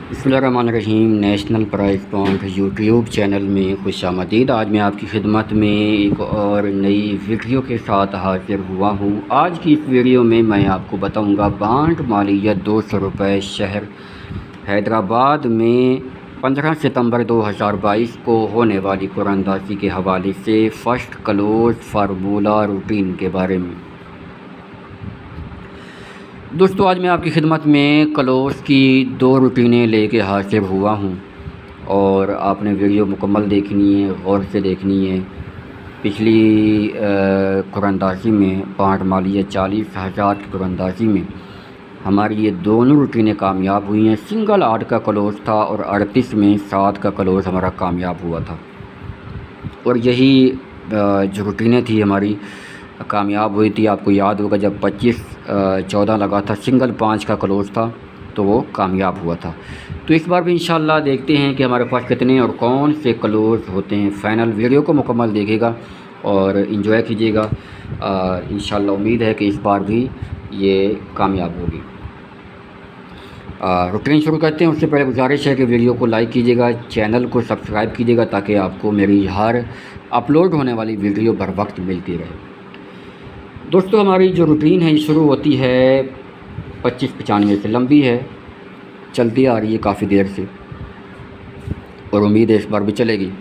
बिस्मिल्लाहिर्रहमानिर्रहीम। National prize point YouTube channel में खुशामदीद। आज मैं आपकी खिदमत में एक और नई वीडियो के साथ हाजिर हुआ हूँ। आज की इस वीडियो में मैं आपको बताऊँगा बांट मालियत 200 रुपये शहर हैदराबाद में 15 सितंबर 2022 को होने वाली कुरानदासी के हवाले से फ़र्स्ट क्लोज़ फार्मूला रूटीन के बारे में। दोस्तों, आज मैं आपकी खिदमत में क्लोज़ की 2 रूटीनें लेके हाजिर हुआ हूँ और आपने वीडियो मुकम्मल देखनी है, गौर से देखनी है। पिछली कुरानदासी में बांट मालियत 40,000 की कुरानदासी में हमारी ये दोनों रूटीनें कामयाब हुई हैं। सिंगल 8 का क्लोज़ था और 38 में 7 का क्लोज़ हमारा कामयाब हुआ था। और यही जो रूटीनें थी हमारी कामयाब हुई थी। आपको याद होगा जब 25-14 लगा था, सिंगल 5 का क्लोज़ था तो वो कामयाब हुआ था। तो इस बार भी इंशाल्लाह देखते हैं कि हमारे पास कितने और कौन से क्लोज़ होते हैं। फ़ाइनल वीडियो को मुकम्मल देखिएगा और इन्जॉय कीजिएगा। इंशाल्लाह उम्मीद है कि इस बार भी ये कामयाब होगी। रूटीन शुरू करते हैं। उससे पहले गुजारिश है कि वीडियो को लाइक कीजिएगा, चैनल को सब्सक्राइब कीजिएगा ताकि आपको मेरी हर अपलोड होने वाली वीडियो बर वक्त मिलती रहे। दोस्तों, हमारी जो रूटीन है ये शुरू होती है 25-95 से। लंबी है, चलती आ रही है काफ़ी देर से और उम्मीद है इस बार भी चलेगी।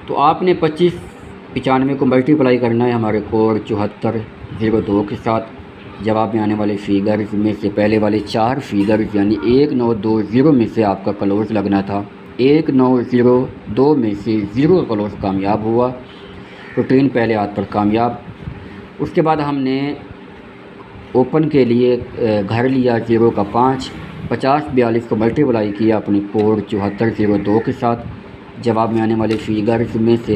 तो आपने 25-95 को मल्टीप्लाई करना है हमारे कोड 7402 के साथ। जवाब में आने वाले फ़िगर्स में से पहले वाले 4 फ़िगर्स यानी 1920 में से आपका क्लोज़ लगना था। 1902 में से 0 का क्लोज़ कामयाब हुआ। रूटीन पहले हाथ पर कामयाब। उसके बाद हमने ओपन के लिए घर लिया 0 का 5, 50-42 को मल्टीप्लाई किया अपने कोड 7402 के साथ। जवाब में आने वाले फ़िगर्स में से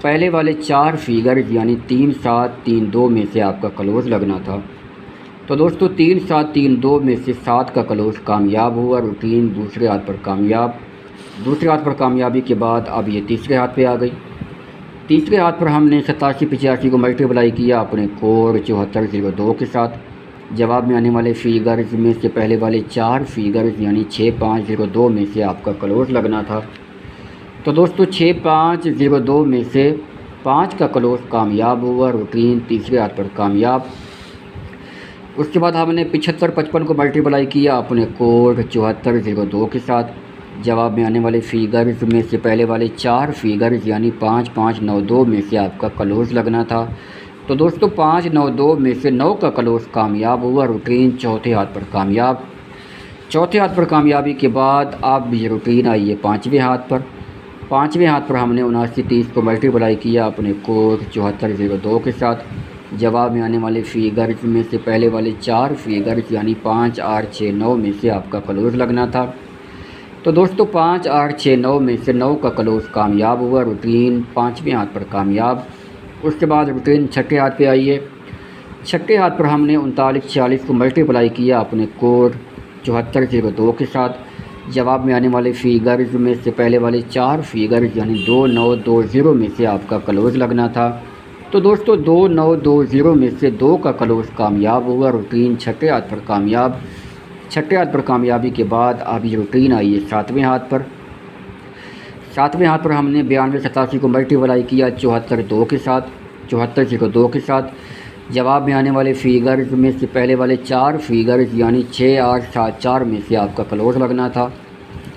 पहले वाले 4 फ़िगर्स यानी 3732 में से आपका क्लोज़ लगना था। तो दोस्तों, 3732 में से 7 का क्लोज़ कामयाब हुआ। रूटीन दूसरे हाथ पर कामयाब। दूसरे हाथ पर कामयाबी के बाद अब ये तीसरे हाथ पे आ गई। तीसरे हाथ पर हमने 8785 को मल्टीप्लाई किया अपने कोड 7402 के साथ। जवाब में आने वाले फ़िगर्स में से पहले वाले 4 फ़िगर्स यानी 6502 में से आपका क्लोज़ लगना था। तो दोस्तों, 6502 में से 5 का क्लोज़ कामयाब हुआ। रूटीन तीसरे हाथ पर कामयाब। उसके बाद हमने 7555 को मल्टीप्लाई किया अपने कोड 7402 के साथ। जवाब में आने वाले फ़िगर्स में से पहले वाले 4 फ़िगर्स यानी 5592 में से आपका क्लोज़ लगना था। तो दोस्तों, 592 में से 9 का क्लोज़ कामयाब हुआ। रूटीन चौथे हाथ पर कामयाब। चौथे हाथ पर कामयाबी के बाद अब ये रूटीन आई है 5वें हाथ पर। 5वें हाथ पर हमने 7930 को मल्टीप्लाई किया अपने कोड 7402 के साथ। जवाब में आने वाले फ़िगर्स में से पहले वाले 4 फ़िगर्स यानी 5869 में से आपका क्लोज़ लगना था। तो दोस्तों, 5869 में से 9 का क्लोज़ कामयाब हुआ। रूटीन 5वें हाथ पर कामयाब। उसके बाद रूटीन छठे हाथ पे आई है। छठे हाथ पर हमने 3946 को मल्टीप्लाई किया अपने कोड 7402 के साथ। जवाब में आने वाले फ़िगर्स में से पहले वाले 4 फ़िगर्स यानी 2920 में से आपका क्लोज़ लगना था। तो दोस्तों, 2920 में से 2 का क्लोज़ कामयाब हुआ। रूटीन छठे हाथ पर कामयाब। छठे हाथ पर कामयाबी के बाद अब ये रूटीन आई है 7वें हाथ पर। 7वें हाथ पर हमने 9287 को मल्टीप्लाई किया 7402 के साथ। 7402 के साथ। जवाब में आने वाले फ़िगर्स में से पहले वाले 4 फ़िगर्स यानी 6874 में से आपका क्लोज़ लगना था।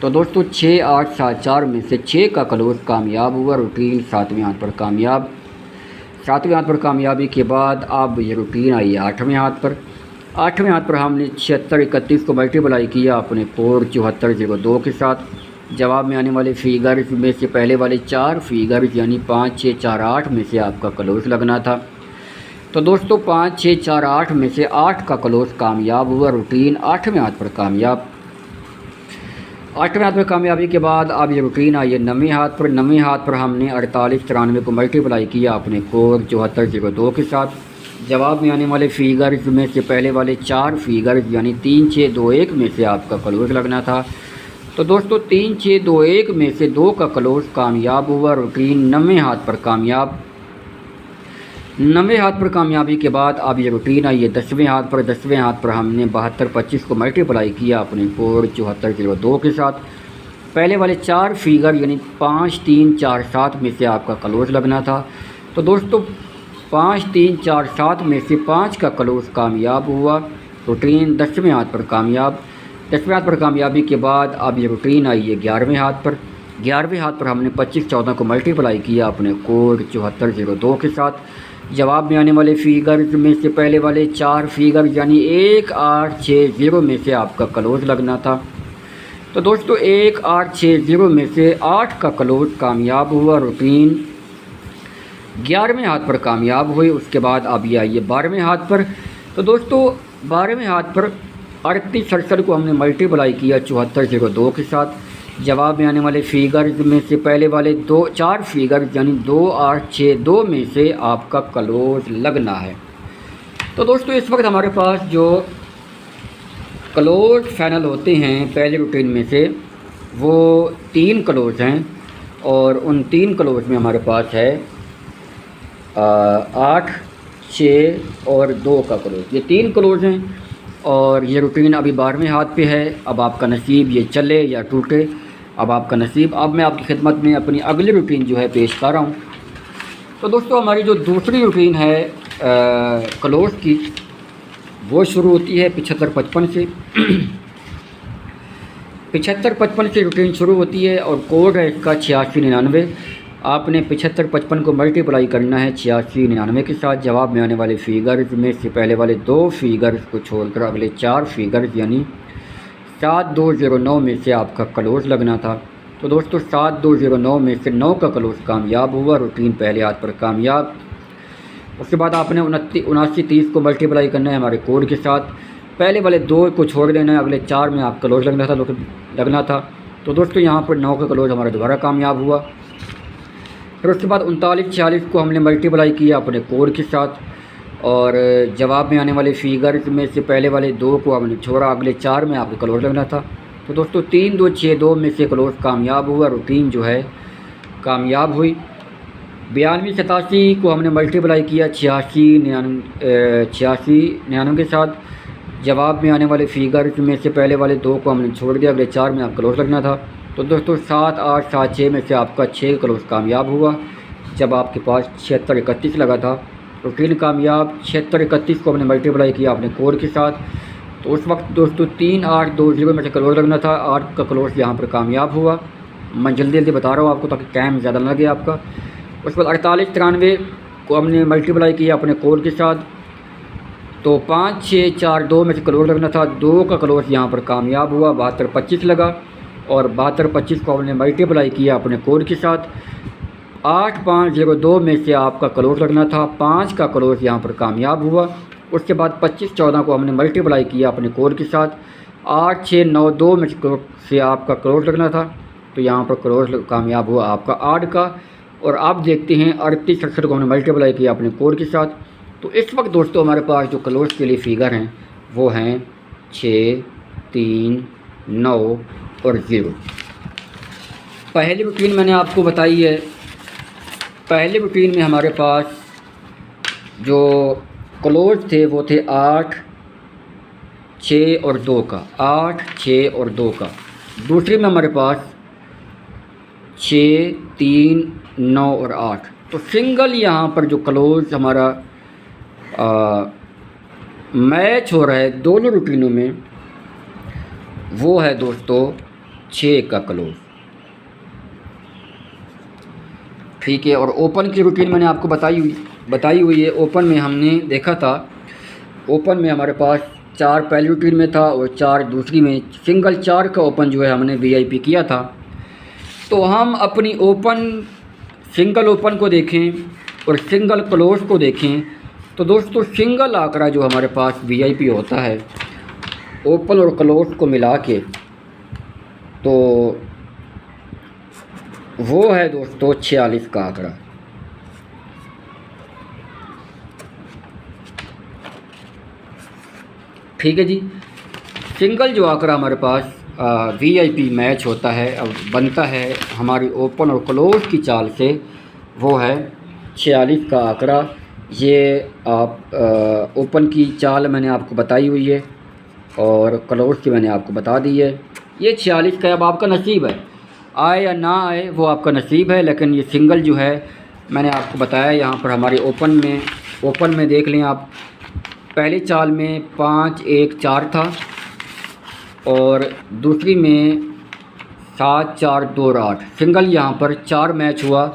तो दोस्तों, 6874 में से 6 का क्लोज़ कामयाब हुआ। रूटीन 7वें हाथ पर कामयाब। 7वें हाथ पर कामयाबी के बाद अब ये रूटीन आई है 8वें हाथ पर। 8वें हाथ पर हमने 7631 को मल्टीप्लाई किया अपने कोड 7402 के साथ। जवाब में आने वाले फ़िगर्स में से पहले वाले 4 फ़िगर्स यानी 5648 में से आपका क्लोज़ लगना था। तो दोस्तों, 5648 में से 8 का क्लोज़ कामयाब हुआ। रूटीन 8वें हाथ पर कामयाब। 8वें हाथ पर कामयाबी के बाद अब ये रूटीन आई है 9वें हाथ पर। 9वें हाथ पर हमने 4893 को मल्टीप्लाई किया अपने कोड 7402 के साथ। जवाब में आने वाले फ़िगर्स में से पहले वाले 4 फ़िगर्स यानी 3621 में से आपका क्लोज़ लगना था। तो दोस्तों, 3621 में से 2 का क्लोज़ कामयाब हुआ। रूटीन 9वें हाथ पर कामयाब। 9वें हाथ पर कामयाबी के बाद अब ये रूटीन आई है 10वें हाथ पर। 10वें हाथ पर हमने 72-25 को मल्टीप्लाई किया अपने कोड 7402 के साथ। पहले वाले 4 फिगर यानी 5 3 4 7 में से आपका क्लोज लगना था। तो दोस्तों 5 3 4 7 में से 5 का क्लोज कामयाब हुआ। रूटीन 10वें हाथ पर कामयाब। 10वें हाथ पर कामयाबी के बाद अब ये रूटीन आई है 11वें हाथ पर। 11वें हाथ पर हमने 25-14 को मल्टीप्लाई किया अपने कोड 7402 के साथ। जवाब में आने वाले फिगर में से पहले वाले 4 फिगर यानी 1860 में से आपका क्लोज लगना था। तो दोस्तों 1860 में से 8 का क्लोज कामयाब हुआ। रूटीन 11वें हाथ पर कामयाब हुई। उसके बाद अब ये आई है 12वें हाथ पर। तो दोस्तों 12वें हाथ पर 38-67 को हमने मल्टीप्लाई किया 7402 के साथ। जवाब में आने वाले फिगर में से पहले वाले 4 फिगर यानी 2862 में से आपका क्लोज लगना है। तो दोस्तों इस वक्त हमारे पास जो क्लोज फाइनल होते हैं पहले रूटीन में से वो 3 क्लोज हैं और उन 3 क्लोज में हमारे पास है 8, 6 और 2 का क्लोज। ये 3 क्लोज हैं और ये रूटीन अभी 12वें हाथ पे है। अब आपका नसीब ये चले या टूटे, अब आपका नसीब। अब मैं आपकी खिदमत में अपनी अगली रूटीन जो है पेश कर रहा हूँ। तो दोस्तों हमारी जो दूसरी रूटीन है क्लोज की वो शुरू होती है 75-55 से। 75-55 से रूटीन शुरू होती है और कोड है इसका 8699। आपने 75-55 को मल्टीप्लाई करना है 8699 के साथ। जवाब में आने वाले फिगर्स में से पहले वाले 2 फिगर्स को छोड़कर अगले 4 फिगर्स यानी 7209 में से आपका क्लोज लगना था। तो दोस्तों 7209 में से 9 का क्लोज कामयाब हुआ। रूटीन पहले हाथ पर कामयाब। उसके बाद आपने 79-30 को मल्टीप्लाई करना है हमारे कोड के साथ। पहले वाले 2 को छोड़ देना है, अगले 4 में आपका क्लोज लगना था। तो दोस्तों यहाँ पर 9 का क्लोज हमारा दोबारा कामयाब हुआ। फिर उसके बाद 39-46 को हमने मल्टीप्लाई किया अपने कोड के साथ और जवाब में आने वाले फिगर्स में से पहले वाले 2 को हमने छोड़ा, अगले 4 में आपको क्लोज लगना था। तो दोस्तों 3262 में से क्लोज कामयाब हुआ। रूटीन जो है कामयाब हुई। 92-87 को हमने मल्टीप्लाई किया 86-99 के साथ। जवाब में आने वाले फिगर्स में से पहले वाले 2 को हमने छोड़ दिया, अगले 4 में आपको क्लोज लगना था। तो दोस्तों 7876 में से आपका 6 क्लोज कामयाब हुआ जब आपके पास 7631 लगा था। रूटीन कामयाब। 7631 को हमने मल्टीप्लाई किया अपने कोड के साथ। तो उस वक्त दोस्तों 3820 में से क्लोज लगना था। 8 का क्लोज यहाँ पर कामयाब हुआ। मैं जल्दी बता रहा हूँ आपको ताकि टाइम ज़्यादा ना लगे आपका। उसके बाद 4893 को हमने मल्टीप्लाई किया अपने कोड के साथ। तो 5642 में से क्लोज लगना था। 2 का क्लोज यहाँ पर कामयाब हुआ। 7225 लगा और 7225 को हमने मल्टीप्लाई किया अपने कोड के साथ। 8502 में से आपका क्लोज लगना था। 5 का क्लोज यहाँ पर कामयाब हुआ। उसके बाद 2514 को हमने मल्टीप्लाई किया अपने कोड के साथ। 8692 में से आपका क्लोज लगना था। तो यहाँ पर क्लोज कामयाब हुआ आपका 8 का। और आप देखते हैं 3867 को हमने मल्टीप्लाई किया अपने कोड के साथ। तो इस वक्त दोस्तों हमारे पास जो क्लोज के लिए फ़िगर हैं वो हैं 6, 3, 9 और 0। पहली रूटीन मैंने आपको बताई है। पहली रूटीन में हमारे पास जो क्लोज थे वो थे 8, 6 और 2 का। 8, 6 और 2 का। दूसरी में हमारे पास 6, 3, 9 और 8। तो सिंगल यहाँ पर जो क्लोज हमारा मैच हो रहा है दोनों रूटीनों में वो है दोस्तों 6 का क्लोज। ठीक है। और ओपन की रूटीन मैंने आपको बताई हुई है। ओपन में हमने देखा था, ओपन में हमारे पास 4 पहली रूटीन में था और 4 दूसरी में। सिंगल 4 का ओपन जो है हमने VIP किया था। तो हम अपनी सिंगल ओपन को देखें और सिंगल क्लोज को देखें। तो दोस्तों सिंगल आंकड़ा जो हमारे पास VIP होता है ओपन और क्लोज को मिला के, तो वो है दोस्तों 46 का आंकड़ा। ठीक है जी। सिंगल जो आंकड़ा हमारे पास VIP मैच होता है अब बनता है हमारी ओपन और क्लोज की चाल से, वो है 46 का आंकड़ा। ये आप ओपन की चाल मैंने आपको बताई हुई है और क्लोज की मैंने आपको बता दी है। ये 46 का अब आपका नसीब है, आए या ना आए वो आपका नसीब है। लेकिन ये सिंगल जो है मैंने आपको बताया, यहाँ पर हमारे ओपन में देख लें आप, पहली चाल में 5 1 4 था और दूसरी में 7 4 2 और 8। सिंगल यहाँ पर 4 मैच हुआ,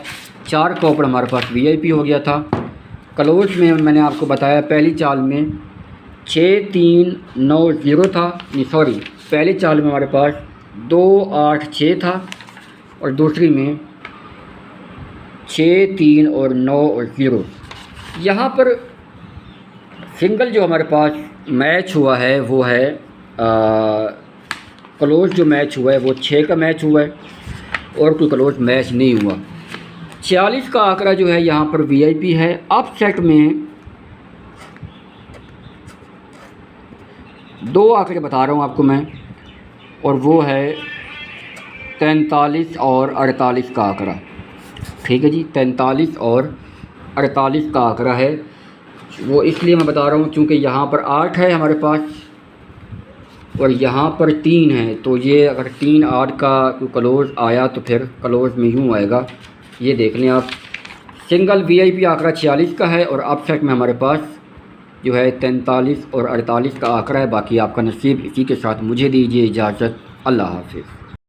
4 का ऊपर हमारे पास VIP हो गया था। क्लोज में मैंने आपको बताया पहली चाल में 6 3 9 0 था, नहीं सॉरी, पहली चाल में हमारे पास 2 8 6 था और दूसरी में 6 3 और 9 और 0। यहाँ पर सिंगल जो हमारे पास मैच हुआ है वो है क्लोज जो मैच हुआ है वो 6 का मैच हुआ है और कोई क्लोज मैच नहीं हुआ। 46 का आंकड़ा जो है यहाँ पर VIP है। अपसेट में 2 आंकड़े बता रहा हूँ आपको मैं, और वो है 43 और 48 का आंकड़ा। ठीक है जी, 43 और 48 का आंकड़ा है। वो इसलिए मैं बता रहा हूँ क्योंकि यहाँ पर 8 है हमारे पास और यहाँ पर 3 है, तो ये अगर 3 8 का क्लोज आया तो फिर क्लोज में यूँ आएगा। ये देख लें आप, सिंगल VIP आंकड़ा 46 का है और अपसेट में हमारे पास जो है 43 और 48 का आंकड़ा है। बाकी आपका नसीब। इसी के साथ मुझे दीजिए इजाज़त। अल्लाह हाफ़िज़।